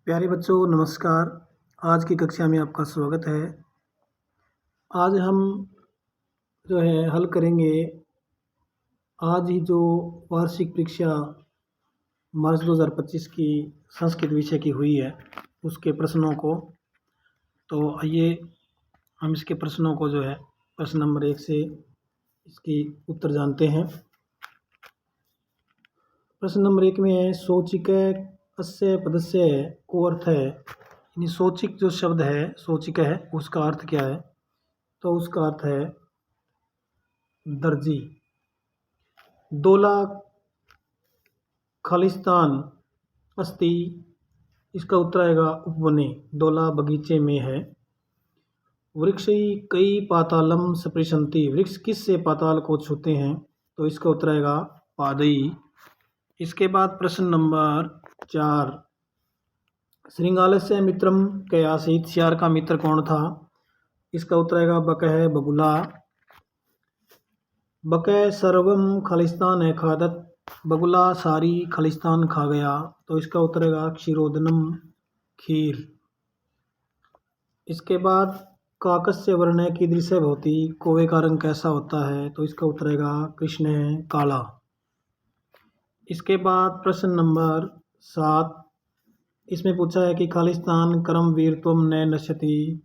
प्यारे बच्चों नमस्कार। आज की कक्षा में आपका स्वागत है। आज हम जो है हल करेंगे आज ही जो वार्षिक परीक्षा मार्च 2025 की संस्कृत विषय की हुई है उसके प्रश्नों को। तो आइए हम इसके प्रश्नों को जो है प्रश्न नंबर 1 से इसकी उत्तर जानते हैं। प्रश्न नंबर 1 में है सोचिक अस्य पदस्य को अर्थ है, यानी सोचिक जो शब्द है सोचिक है उसका अर्थ क्या है? तो उसका अर्थ है दर्जी। दोला खालिस्तान अस्ति, इसका उत्तर आएगा उपवने, दोला बगीचे में है। वृक्षई कई पातालम स्पृशन्ति, वृक्ष किस से पाताल को छूते हैं? तो इसका उत्तर आएगा पादई। इसके बाद प्रश्न नंबर 4, श्रृंगालस्य मित्रम कै आसीत्, श्यार का मित्र कौन था? इसका उत्तर आएगा बकः बगुला। बकः सर्वम खालिस्तान खादत, बगुला सारी खालिस्तान खा गया। तो इसका उत्तर आएगा क्षीरोदनम, खीर। इसके बाद काकस्य वर्ण कीदृशः भवति, कौवे का रंग कैसा होता है? तो इसका उत्तर आएगा कृष्ण काला। इसके बाद प्रश्न नंबर 7, इसमें पूछा है कि खालिस्तान कर्मवीरत्वम न नश्यति,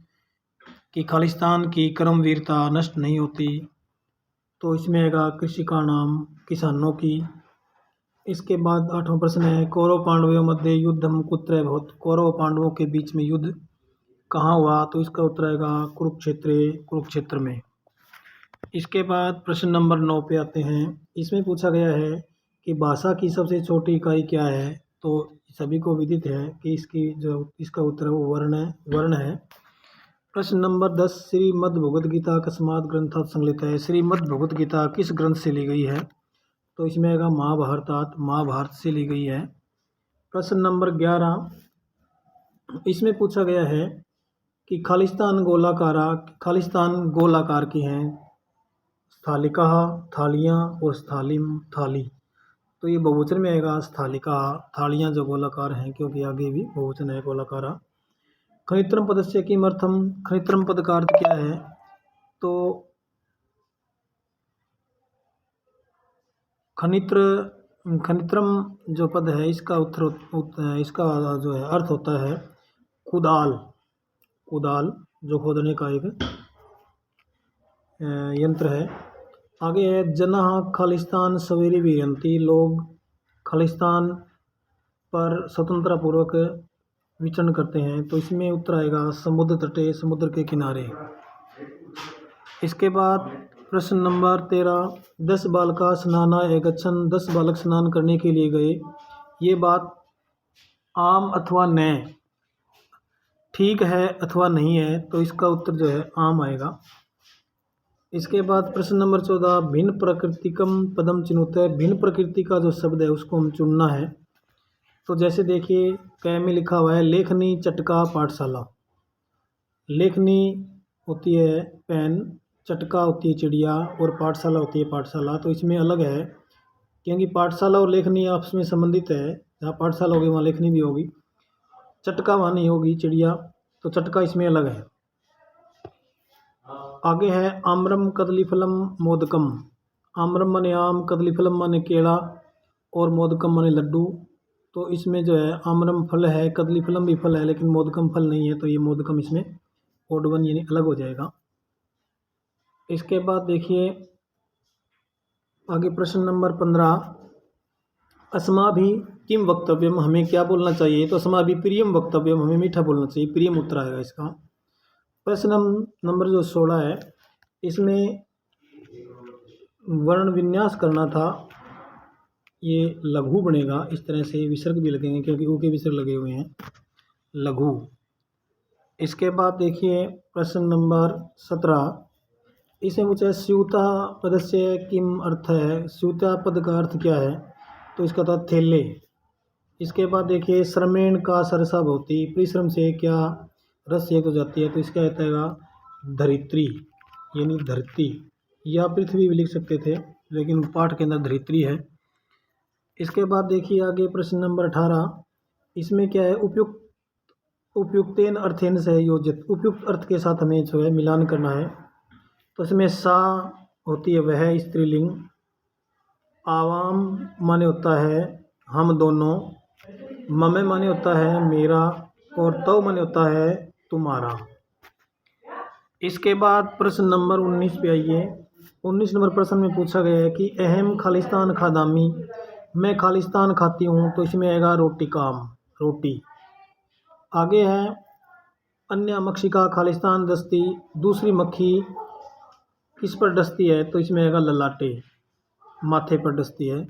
कि खालिस्तान की कर्मवीरता नष्ट नहीं होती। तो इसमें आएगा कृषि का नाम, किसानों की। इसके बाद 8वां प्रश्न है कौरव पांडवों मध्य युद्धम कुत्र अभवत्, कौरव पांडवों के बीच में युद्ध कहाँ हुआ? तो इसका उत्तर आएगा कुरुक्षेत्र में। इसके बाद प्रश्न नंबर 9 पे आते हैं। इसमें पूछा गया है कि भाषा की सबसे छोटी इकाई क्या है? तो सभी को विदित है कि इसका उत्तर है वो वर्ण है। प्रश्न नंबर 10, श्रीमद् भगवद गीता कस्मात् ग्रंथात् संकलिता है, श्रीमद् भगवद गीता किस ग्रंथ से ली गई है? तो इसमें आएगा महाभारत से ली गई है। प्रश्न नंबर 11, इसमें पूछा गया है कि खालिस्तान गोलाकार की हैं, स्थालिका थालियाँ और स्थालिम थाली। तो ये बहुवचन में आएगा स्थालिका, थालियाँ जो गोलाकार हैं, क्योंकि आगे भी बहुवचन है गोलाकारा। खनित्रम पदस्य किमर्थम, खनित्रम पद का अर्थ क्या है? तो खनित्रम जो पद है इसका इसका जो है अर्थ होता है कुदाल जो खोदने का एक यंत्र है। आगे है जनाः खालिस्तान सवेरे विहरन्ति, लोग खालिस्तान पर स्वतंत्रता पूर्वक विचरण करते हैं। तो इसमें उत्तर आएगा समुद्र तटे, समुद्र के किनारे। इसके बाद प्रश्न नंबर 13, 10 बालका स्नानाय गच्छन्, 10 बालक स्नान करने के लिए गए, ये बात आम अथवा न, ठीक है अथवा नहीं है? तो इसका उत्तर जो है आम आएगा। इसके बाद प्रश्न नंबर 14, भिन्न प्रकृतिकम पदम चिनुते, भिन्न प्रकृति का जो शब्द है उसको हम चुनना है। तो जैसे देखिए कै में लिखा हुआ है लेखनी चटका पाठशाला। लेखनी होती है पेन, चटका होती है चिड़िया और पाठशाला होती है पाठशाला। तो इसमें अलग है क्योंकि पाठशाला और लेखनी आपस में संबंधित है। जहाँ पाठशाला होगी वहाँ लेखनी भी होगी, चटका वहाँ नहीं होगी चिड़िया, तो चटका इसमें अलग है। आगे है आम्रम कदलीफलम मोदकम, आम्रम माने आम, कदलीफलम माने केला और मोदकम माने लड्डू। तो इसमें जो है आम्रम फल है, कदलीफलम भी फल है, लेकिन मोदकम फल नहीं है। तो ये मोदकम इसमें ओड वन यानी अलग हो जाएगा। इसके बाद देखिए आगे प्रश्न नंबर 15, अस्माभि किम वक्तव्यम, हमें क्या बोलना चाहिए? तो अस्माभि प्रियम वक्तव्यम, हमें मीठा बोलना चाहिए, प्रियम उत्तर आएगा इसका। प्रश्न नंबर जो 16 है इसमें वर्ण विन्यास करना था, ये लघु बनेगा, इस तरह से विसर्ग भी लगेंगे क्योंकि ऊ के विसर्ग लगे हुए हैं, लघु। इसके बाद देखिए प्रश्न नंबर 17, इसमें पूछा है स्यूता पदस्य किम अर्थ है, स्यूता पद का अर्थ क्या है? तो इसका था थैले। इसके बाद देखिए श्रमेण का सरसा भवति, परिश्रम से क्या रस एक हो जाती है? तो इसका आता है धरित्री यानी धरती, या पृथ्वी भी लिख सकते थे लेकिन पाठ के अंदर धरित्री है। इसके बाद देखिए आगे प्रश्न नंबर 18, इसमें क्या है उपयुक्त उपयुक्तेन अर्थेन से योजित, उपयुक्त अर्थ के साथ हमें जो है मिलान करना है। तो इसमें सा होती है वह स्त्रीलिंग, आवाम माने होता है हम दोनों, ममे माने होता है मेरा, और तो माने होता है तुम्हारा। इसके बाद प्रश्न नंबर 19 पे आइए। 19 नंबर प्रश्न में पूछा गया है कि अहम खालिस्तान खादामी, मैं खालिस्तान खाती हूँ, तो इसमें आएगा रोटी काम, रोटी। आगे है अन्य मक्षिका खालिस्तान दस्ती, दूसरी मक्खी किस पर डसती है, तो इसमें आएगा ललाटे, माथे पर डसती है।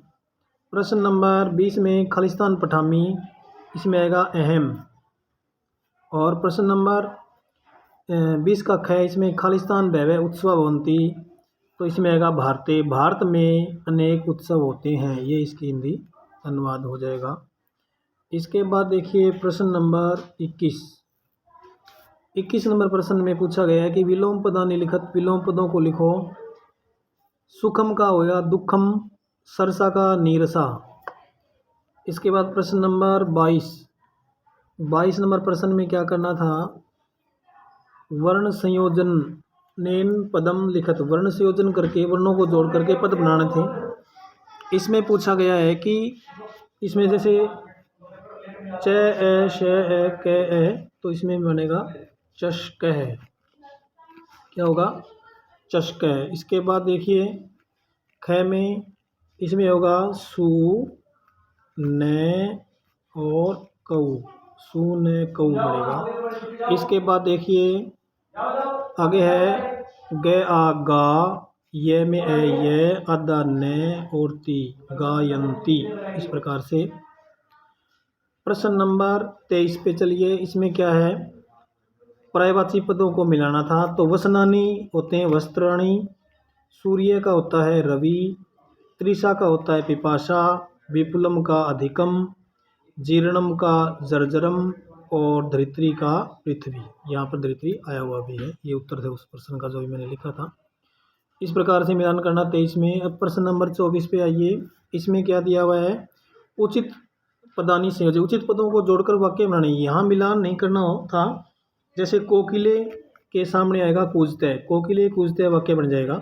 प्रश्न नंबर 20 में खालिस्तान पठामी, इसमें आएगा अहम। और प्रश्न नंबर 20 का ख, इसमें खालिस्तान वैभव उत्सव भवंती, तो इसमें आएगा भारतीय, भारत में अनेक उत्सव होते हैं, ये इसकी हिंदी अनुवाद हो जाएगा। इसके बाद देखिए प्रश्न नंबर 21 नंबर प्रश्न में पूछा गया है कि विलोम पदानि लिखत, विलोम पदों को लिखो। सुखम का होगा दुखम, सरसा का नीरसा। इसके बाद प्रश्न नंबर 22 नंबर प्रश्न में क्या करना था, वर्ण संयोजन नेन पदम लिखत, वर्ण संयोजन करके वर्णों को जोड़ करके पद बनाने थे। इसमें पूछा गया है कि इसमें जैसे च ए श ए क ए, तो इसमें बनेगा चष्क है, क्या होगा चष्क है। इसके बाद देखिए ख में, इसमें होगा सु न और कऊ, सु न कऊ बनेगा। इसके बाद देखिए आगे है ग आ गा, ये में ए ये, अदा न और ती गायंती, इस प्रकार से। प्रश्न नंबर 23 पे चलिए। इसमें क्या है, पर्यायवाची पदों को मिलाना था। तो वसनानी होते हैं वस्त्राणी, सूर्य का होता है रवि, त्रिषा का होता है पिपाशा, विपुलम का अधिकम, जीर्णम का जर्जरम, और धरित्री का पृथ्वी। यहाँ पर धरित्री आया हुआ भी है, ये उत्तर थे उस प्रश्न का जो भी मैंने लिखा था। इस प्रकार से मिलान करना 23 में। अब प्रश्न नंबर 24 पे आइए। इसमें क्या दिया हुआ है, उचित पदानी संयोजन, उचित पदों को जोड़कर वाक्य बनाने। यहाँ मिलान नहीं करना हो था, जैसे कोकिले के सामने आएगा कूजते, कोकिले कूजते वाक्य बन जाएगा,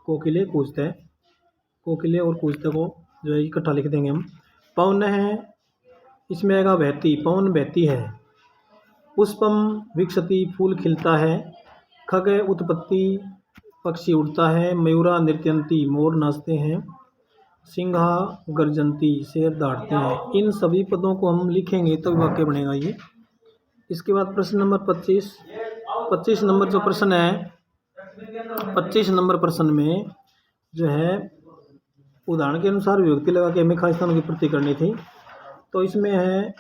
कोकिले कूजते, कोकिले और कूजते को जो है इकट्ठा लिख देंगे हम। पवन है, इसमें आएगा बहती, पवन बहती है। पुष्पम विकसती, फूल खिलता है। खग उत्पत्ति, पक्षी उड़ता है। मयूरा नृत्यंती, मोर नाचते हैं। सिंहा गर्जंती, शेर दौड़ते हैं। इन सभी पदों को हम लिखेंगे तब वाक्य बनेगा ये। इसके बाद प्रश्न नंबर 25 नंबर जो प्रश्न है, 25 नंबर प्रश्न में जो है उदाहरण के अनुसार विभक्ति लगा के हमें खालिस्तान की पूर्ति करनी थी। तो इसमें है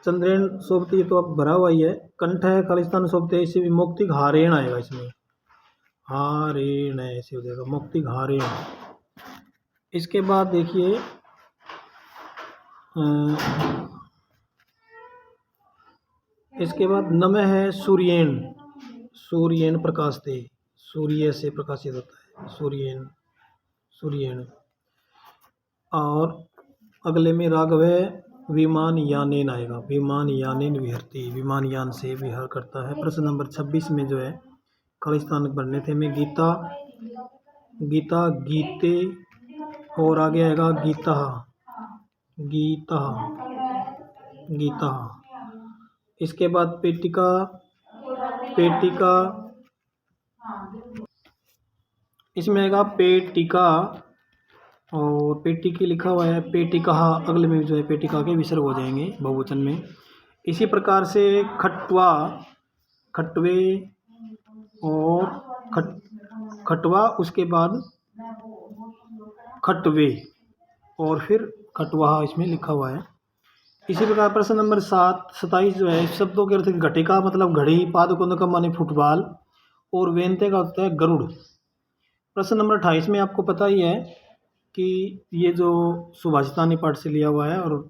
चंद्रेण सोबती, तो अब भरा हुआ ही है। कंठ है खालिस्तान सोबते, इसे मौक्तिक हारेण आएगा, इसमें हारेण ऐसे हो जाएगा, मौक्तिक हारेण। इसके बाद देखिए इसके बाद नम है सूर्येण, सूर्येण प्रकाशते, सूर्य से प्रकाशित होता है, सूर्येण, सूर्येण। और अगले में राघव है विमान यानेन आएगा, विमान यानेन विहरती, विमान यान से विहार करता है। प्रश्न नंबर 26 में जो है खालिस्तान बनने थे में गीता, गीता गीते, और आगे आएगा गीता, गीता, गीता। इसके बाद पेटिका, पेटिका, इसमें आएगा पेटिका, और पेटिकी लिखा हुआ है पेटिका, अगले में जो है पेटिका के विसर्ग हो जाएंगे बहुवचन में। इसी प्रकार से खटवा, खटवे और खटवा, उसके बाद खटवे और फिर खटवा इसमें लिखा हुआ है। इसी प्रकार प्रश्न नंबर 27 जो है शब्दों के अर्थ घटिका मतलब घड़ी, पादकुंद का माने फुटबॉल, और वेंते का होता है गरुड़। प्रश्न नंबर 28 में आपको पता ही है कि ये जो सुभाषितानी पाठ से लिया हुआ है और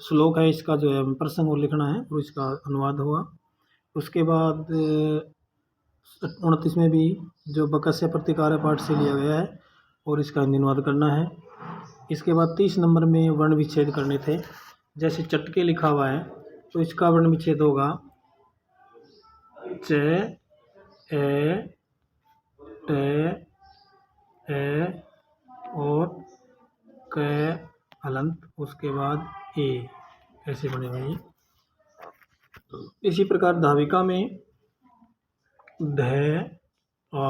श्लोक है, इसका जो है प्रसंग और लिखना है और इसका अनुवाद हुआ। उसके बाद 29 में भी जो बकस्य प्रतिकार पाठ से लिया गया है और इसका हिंदी अनुवाद करना है। इसके बाद 30 नंबर में वर्ण विच्छेद करने थे, जैसे चटके लिखा हुआ है तो इसका वर्ण विच्छेद होगा च ए ट ए और क हलंत उसके बाद ए ऐसे बनेगा ये। इसी प्रकार धाविका में ध आ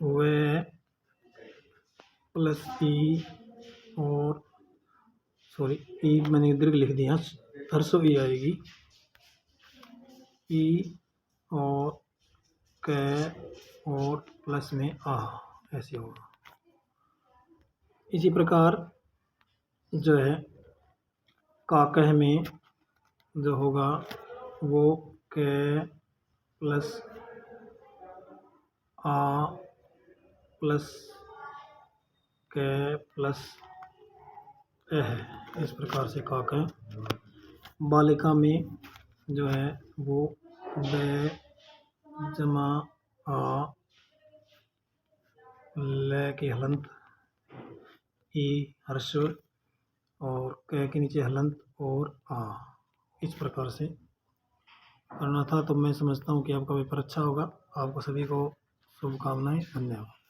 व प्लस ई और सॉरी ई मैंने दीर्घ लिख दिया, हर्षो ई आएगी, ई और क और प्लस में आ ऐसे होगा। इसी प्रकार जो है काकह में जो होगा वो क प्लस आ प्लस क प्लस ए है। इस प्रकार से काकह। बालिका में जो है वो ब जमा आ ल के हलंत ई हर्ष और क के नीचे हलंत और आ। इस प्रकार से करना था। तो मैं समझता हूँ कि आपका पेपर अच्छा होगा। आपको सभी को शुभकामनाएं। धन्यवाद।